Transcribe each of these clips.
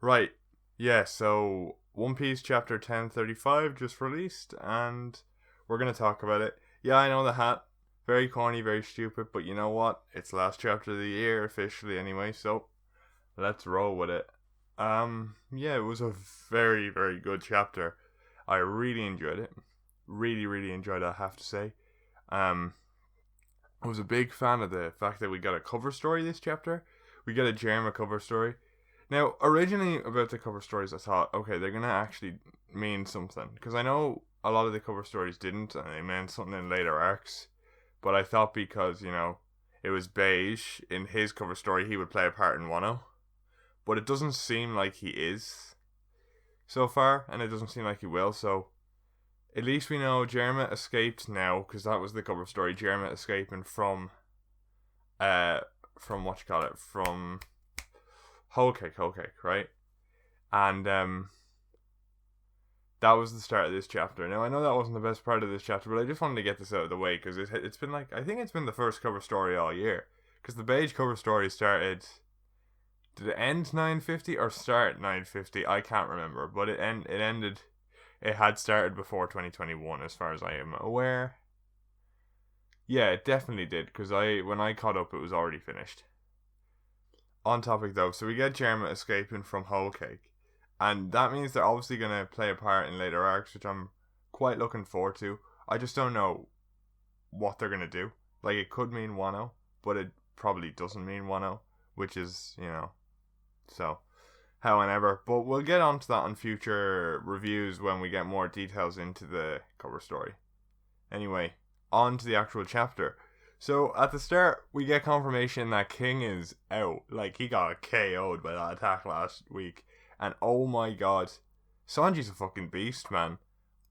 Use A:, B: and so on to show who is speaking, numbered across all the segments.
A: Right. Yeah, so One Piece chapter 1035 just released, and we're going to talk about it. Yeah, I know the hat. Very corny, very stupid, but you know what? It's the last chapter of the year, officially, anyway, so let's roll with it. Yeah, it was a very, very good chapter. I really enjoyed it. Really, really enjoyed it, I have to say. Um, I was a big fan of the fact that we got a cover story this chapter. We got a Jerma cover story. Now, originally about the cover stories, I thought, okay, they're gonna actually mean something because I know a lot of the cover stories didn't, and they meant something in later arcs. But I thought because it was beige in his cover story, he would play a part in Wano. But it doesn't seem like he is so far, and it doesn't seem like he will. So at least we know Jerma escaped now because that was the cover story. Jerma escaping from what you call it, from Whole Cake, right? And that was the start of this chapter. Now I know that wasn't the best part of this chapter, but I just wanted to get this out of the way because it's been like I think it's been the first cover story all year because the beige cover story started. Did it end 950 or start 950? I can't remember, but it ended. It had started before 2021, as far as I am aware. Yeah, it definitely did because when I caught up, it was already finished. On topic though, so we get Jerma escaping from Whole Cake, and that means they're obviously gonna play a part in later arcs, which I'm quite looking forward to. I just don't know what they're gonna do. Like it could mean Wano, but it probably doesn't mean Wano, which is so. However, but we'll get onto that on future reviews when we get more details into the cover story. Anyway, on to the actual chapter. So at the start, we get confirmation that King is out. Like he got KO'd by that attack last week, and oh my god, Sanji's a fucking beast, man.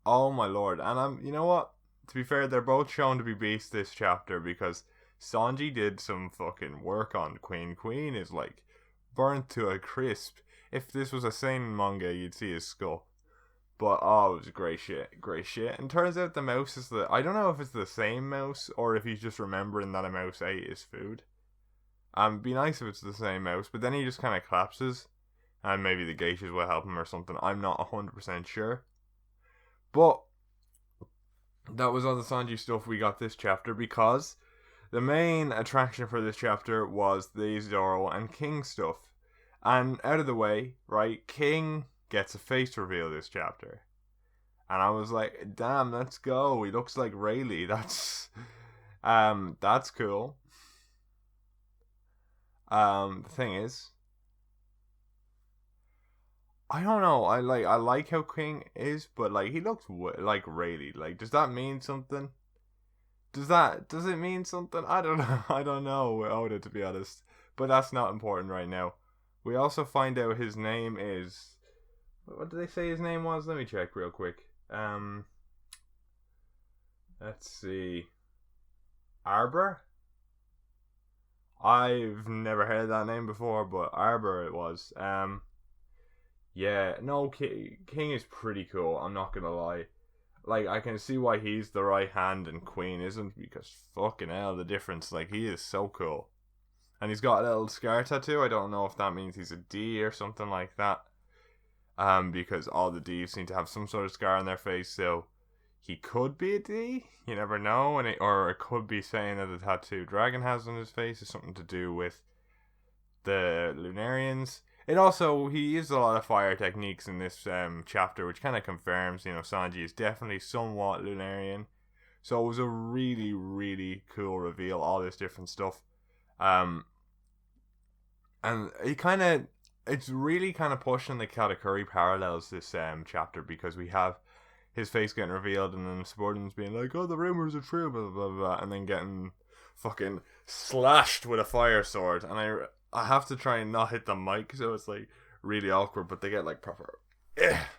A: Oh my lord, and you know what? To be fair, they're both shown to be beasts this chapter because Sanji did some fucking work on Queen. Queen is like burnt to a crisp. If this was a seinen manga, you'd see his skull. But oh, it was great shit, great shit. And turns out the mouse is I don't know if it's the same mouse or if he's just remembering that a mouse ate his food. It'd be nice if it's the same mouse, but then he just kind of collapses, and maybe the geishas will help him or something. I'm not 100% sure. But that was all the Sanji stuff we got this chapter because the main attraction for this chapter was the Zoro and King stuff. And out of the way, right, King gets a face reveal this chapter. And I was like, damn, let's go. He looks like Rayleigh. That's cool. The thing is, I don't know. I like how King is, but like he looks like Rayleigh. Like, does that mean something? Does it mean something? I don't know. I don't know, Oda, to be honest. But that's not important right now. We also find out his name is. What did they say his name was? Let me check real quick. Let's see. Arbor? I've never heard that name before, but Arbor it was. Yeah, no, King is pretty cool. I'm not gonna lie. Like, I can see why he's the right hand and Queen isn't, because fucking hell, the difference. Like, he is so cool. And he's got a little scar tattoo. I don't know if that means he's a D or something like that. Because all the Ds seem to have some sort of scar on their face, so he could be a D. You never know, or it could be saying that the tattoo Dragon has on his face is something to do with the Lunarians. It also he used a lot of fire techniques in this chapter, which kind of confirms Sanji is definitely somewhat Lunarian. So it was a really really cool reveal. All this different stuff, and it's really kind of pushing the Katakuri parallels this chapter because we have his face getting revealed and then the subordinates being like, oh, the rumors are true, blah, blah, blah, and then getting fucking slashed with a fire sword. And I have to try and not hit the mic, so it's like really awkward, but they get like proper,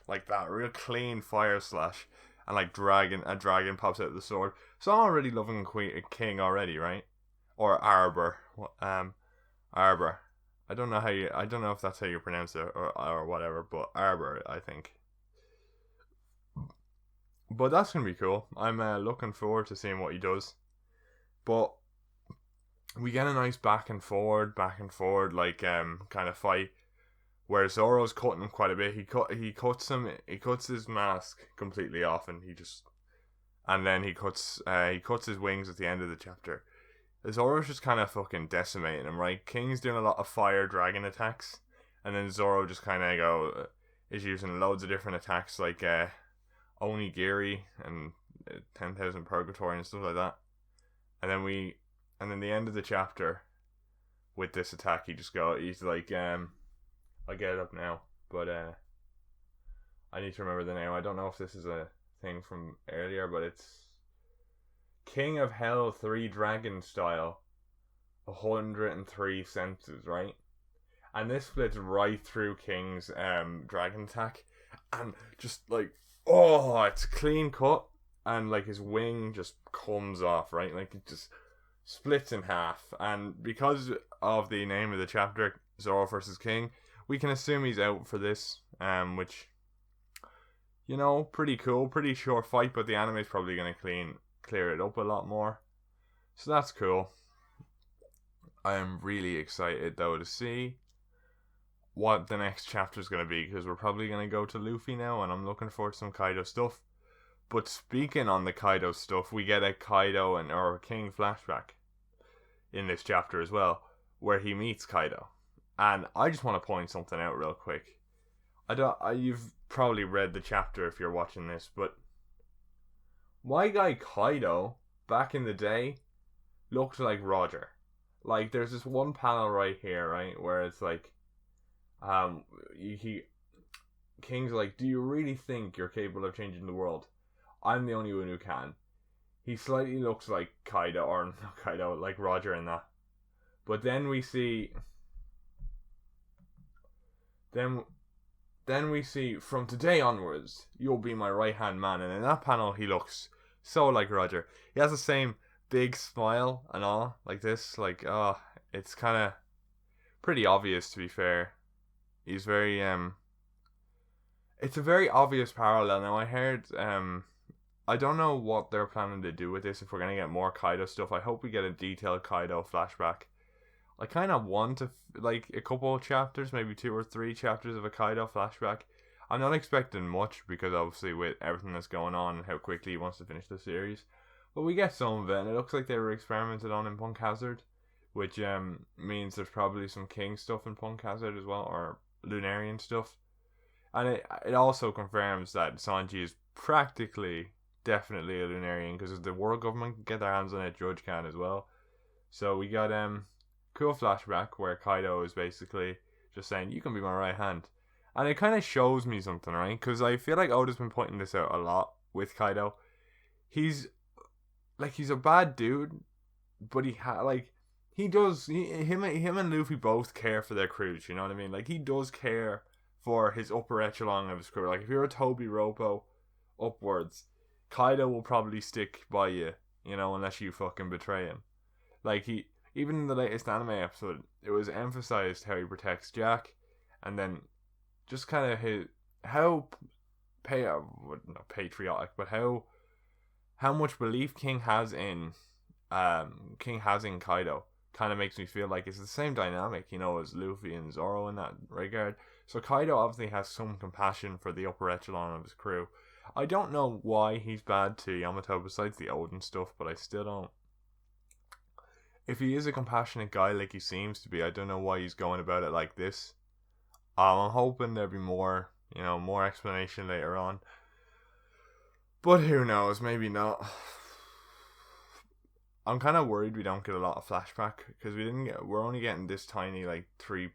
A: like that, real clean fire slash. And like a dragon pops out of the sword. So I'm already loving King already, right? Or Arbor. Arbor. I don't know if that's how you pronounce it or whatever, but Arbor, I think. But that's gonna be cool. I'm looking forward to seeing what he does. But we get a nice back and forward, like kind of fight where Zoro's cutting him quite a bit. He cuts his mask completely off, and then he cuts his wings at the end of the chapter. Zoro's just kind of fucking decimating him, right? King's doing a lot of fire dragon attacks, and then Zoro just kind of is using loads of different attacks like Onigiri and 10,000 Purgatory and stuff like that. And then the end of the chapter with this attack, he's like, I get it up now, but I need to remember the name. I don't know if this is a thing from earlier, but it's King of Hell 3 Dragon style, 103 senses, right? And this splits right through King's dragon attack, and just like, it's a clean cut, and like his wing just comes off, right? Like it just splits in half, and because of the name of the chapter, Zoro versus King, we can assume he's out for this, which, you know, pretty cool, pretty short fight, but the anime's probably going to clear it up a lot more, so that's cool. I am really excited though to see what the next chapter is going to be, because we're probably going to go to Luffy now, and I'm looking forward to some Kaido stuff. But speaking on the Kaido stuff, we get a Kaido or King flashback in this chapter as well, where he meets Kaido. And I just want to point something out real quick. You've probably read the chapter if you're watching this, but my guy Kaido back in the day looked like Roger. Like, there's this one panel right here, right, where it's like, King's like, do you really think you're capable of changing the world? I'm the only one who can. He slightly looks like Kaido, or not Kaido, like Roger in that. But then we see, then we see, from today onwards, you'll be my right hand man. And in that panel, he looks so like Roger. He has the same big smile and all, like this. Like, it's kind of pretty obvious, to be fair. He's very, it's a very obvious parallel. Now, I heard, I don't know what they're planning to do with this, if we're going to get more Kaido stuff. I hope we get a detailed Kaido flashback. I kind of want to, like, a couple of chapters, maybe 2 or 3 chapters of a Kaido flashback. I'm not expecting much, because obviously with everything that's going on and how quickly he wants to finish the series. But we get some of it, and it looks like they were experimented on in Punk Hazard, which means there's probably some King stuff in Punk Hazard as well, or Lunarian stuff. And it also confirms that Sanji is practically, definitely a Lunarian, because if the world government can get their hands on it, Judge can as well. So we got cool flashback where Kaido is basically just saying, you can be my right hand. And it kind of shows me something, right? Because I feel like Oda's been pointing this out a lot with Kaido. He's a bad dude, but him and Luffy both care for their crews, you know what I mean? Like, he does care for his upper echelon of his crew. Like, if you're a Toby Roppo upwards, Kaido will probably stick by you, you know, unless you fucking betray him. Like, even in the latest anime episode, it was emphasized how he protects Jack, and then just kind of not patriotic, but how much belief King has in Kaido kind of makes me feel like it's the same dynamic, you know, as Luffy and Zoro in that regard. So Kaido obviously has some compassion for the upper echelon of his crew. I don't know why he's bad to Yamato besides the Odin stuff, but I still don't. If he is a compassionate guy like he seems to be, I don't know why he's going about it like this. I'm hoping there'll be more explanation later on. But who knows, maybe not. I'm kind of worried we don't get a lot of flashback, because we're only getting this tiny, like, three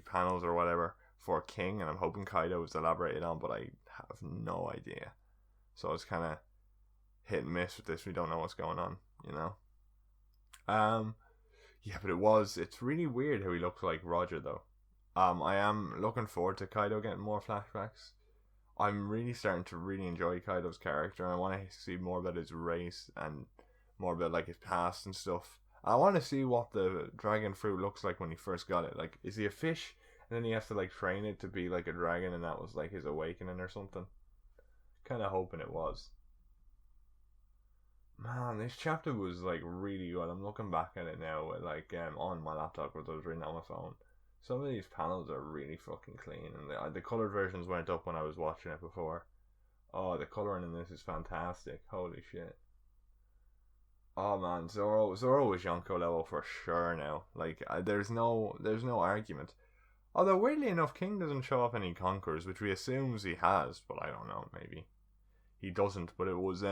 A: panels or whatever for King, and I'm hoping Kaido is elaborated on, but I have no idea. So it's kind of hit and miss with this. We don't know what's going on, you know. Yeah, but it's really weird how he looks like Roger though. I am looking forward to Kaido getting more flashbacks. I'm really starting to really enjoy Kaido's character, and I want to see more about his race and more about like his past and stuff. I want to see what the dragon fruit looks like when he first got it. Like, is he a fish and then he has to like train it to be like a dragon, and that was like his awakening or something? Kind of hoping it was. Man, this chapter was like really good. I'm looking back at it now, like on my laptop, because I was reading it on my phone. Some of these panels are really fucking clean, and the colored versions went up when I was watching it before. Oh, the coloring in this is fantastic. Holy shit. Oh man, Zoro is Yonko level for sure now. Like, there's no argument. Although weirdly enough, King doesn't show up any conquerors, which we assumes he has, but I don't know. Maybe he doesn't. But it was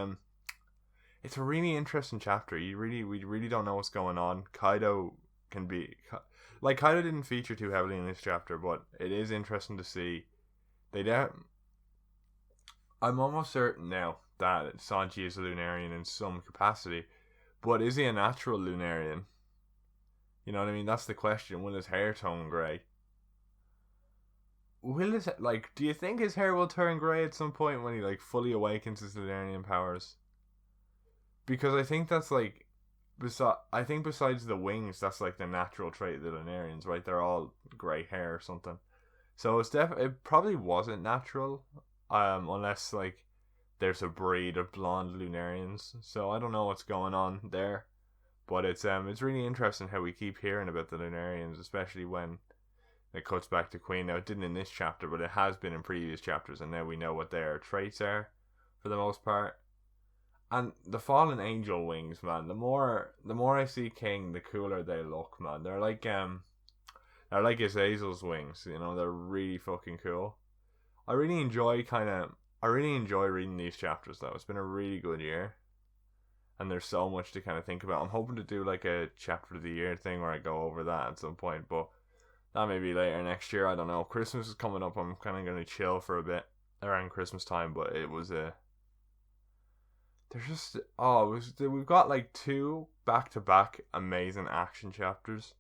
A: it's a really interesting chapter. We really don't know what's going on. Kaido can be like, Kaido didn't feature too heavily in this chapter, but it is interesting to see. I'm almost certain now that Sanji is a Lunarian in some capacity, but is he a natural Lunarian? You know what I mean? That's the question. Will his hair turn grey? Do you think his hair will turn grey at some point when he like fully awakens his Lunarian powers? Because I think that's like, besides the wings, that's like the natural trait of the Lunarians, right? They're all grey hair or something. So it probably wasn't natural, unless like there's a breed of blonde Lunarians. So I don't know what's going on there, but it's really interesting how we keep hearing about the Lunarians, especially when it cuts back to Queen. Now, it didn't in this chapter, but it has been in previous chapters, and now we know what their traits are for the most part. And the fallen angel wings, man. The more I see King, the cooler they look, man. They're like Azazel's wings. You know, they're really fucking cool. I really enjoy reading these chapters though. It's been a really good year, and there's so much to kind of think about. I'm hoping to do like a chapter of the year thing where I go over that at some point, but that may be later next year. I don't know. Christmas is coming up. I'm kind of going to chill for a bit around Christmas time, but it was we've got like 2 back-to-back amazing action chapters.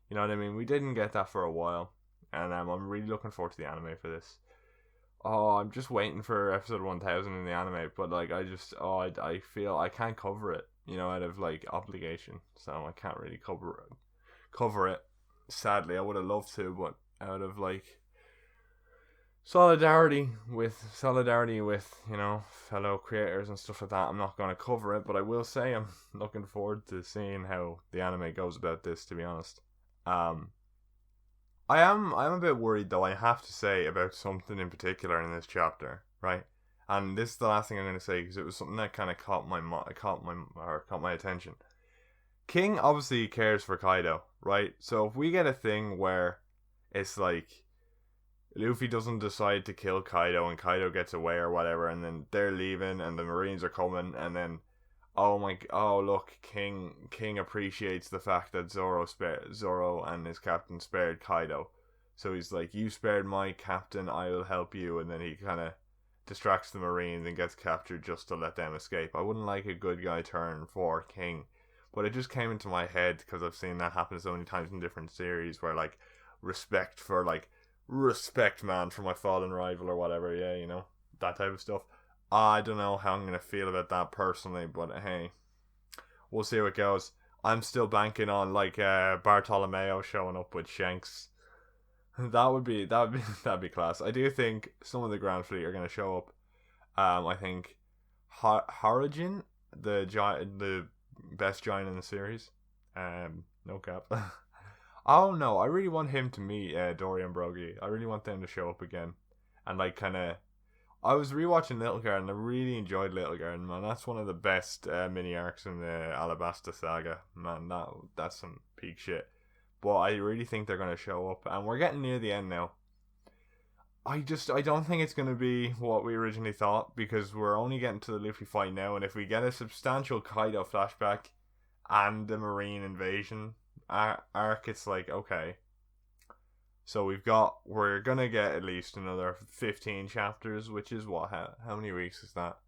A: You know what I mean? We didn't get that for a while, and I'm really looking forward to the anime for this. Oh, I'm just waiting for episode 1000 in the anime, but like I feel I can't cover it, you know, out of like obligation, so I can't really cover it. Sadly, I would have loved to, but out of like solidarity with you know, fellow creators and stuff like that, I'm not going to cover it. But I will say I'm looking forward to seeing how the anime goes about this, to be honest. I'm a bit worried though, I have to say, about something in particular in this chapter, right? And this is the last thing I'm going to say, because it was something that kind of caught my attention. King obviously cares for Kaido, right? So if we get a thing where it's like Luffy doesn't decide to kill Kaido and Kaido gets away or whatever, and then they're leaving and the Marines are coming, and then look, King appreciates the fact that Zoro and his captain spared Kaido. So he's like, you spared my captain, I will help you, and then he kind of distracts the Marines and gets captured just to let them escape. I wouldn't like a good guy turn for King, but it just came into my head because I've seen that happen so many times in different series where like respect man for my fallen rival or whatever, yeah, you know, that type of stuff. I don't know how I'm going to feel about that personally, but hey, we'll see how it goes. I'm still banking on like Bartolomeo showing up with Shanks. That'd be class. I do think some of the Grand Fleet are going to show up. I think Harajin, the best giant in the series. No cap. Oh no, I really want him to meet Dorian Broggie. I really want them to show up again, and like kind of. I was rewatching Little Garden. I really enjoyed Little Garden, man. That's one of the best mini arcs in the Alabasta saga, man. That's some peak shit. But I really think they're gonna show up, and we're getting near the end now. I don't think it's gonna be what we originally thought, because we're only getting to the Luffy fight now, and if we get a substantial Kaido flashback and the Marine invasion arc, it's like, okay. So we're gonna get at least another 15 chapters, which is what, how many weeks is that?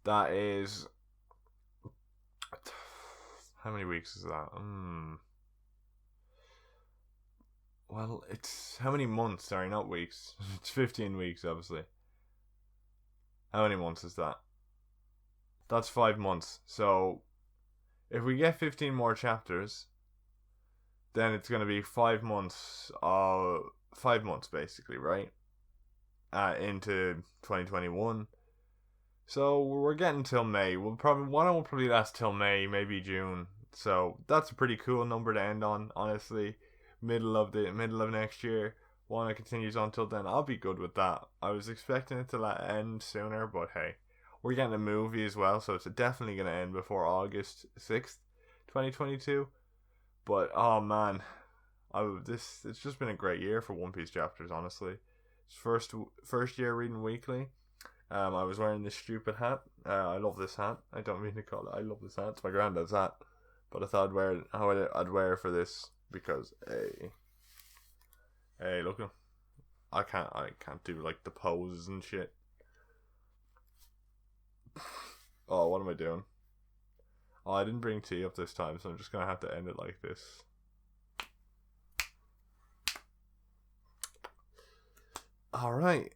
A: That is, how many weeks is that? Well, it's, how many months? Sorry, not weeks. It's 15 weeks, obviously. How many months is that? That's 5 months. So, if we get 15 more chapters, then it's going to be 5 months, 5 months basically, right? Into 2021. So we're getting till May. One will probably last till May, maybe June. So that's a pretty cool number to end on, honestly. middle of next year. One that continues on till then. I'll be good with that. I was expecting it to end sooner, but hey, we're getting a movie as well, so it's definitely gonna end before August 6th, 2022. But oh man, it's just been a great year for One Piece chapters. Honestly, it's first year reading weekly. I was wearing this stupid hat. I love this hat. I don't mean to call it. I love this hat. It's my granddad's hat, but I thought I'd wear it for this because hey, look, I can't do like the poses and shit. Oh, what am I doing? Oh, I didn't bring tea up this time, so I'm just gonna have to end it like this. All right.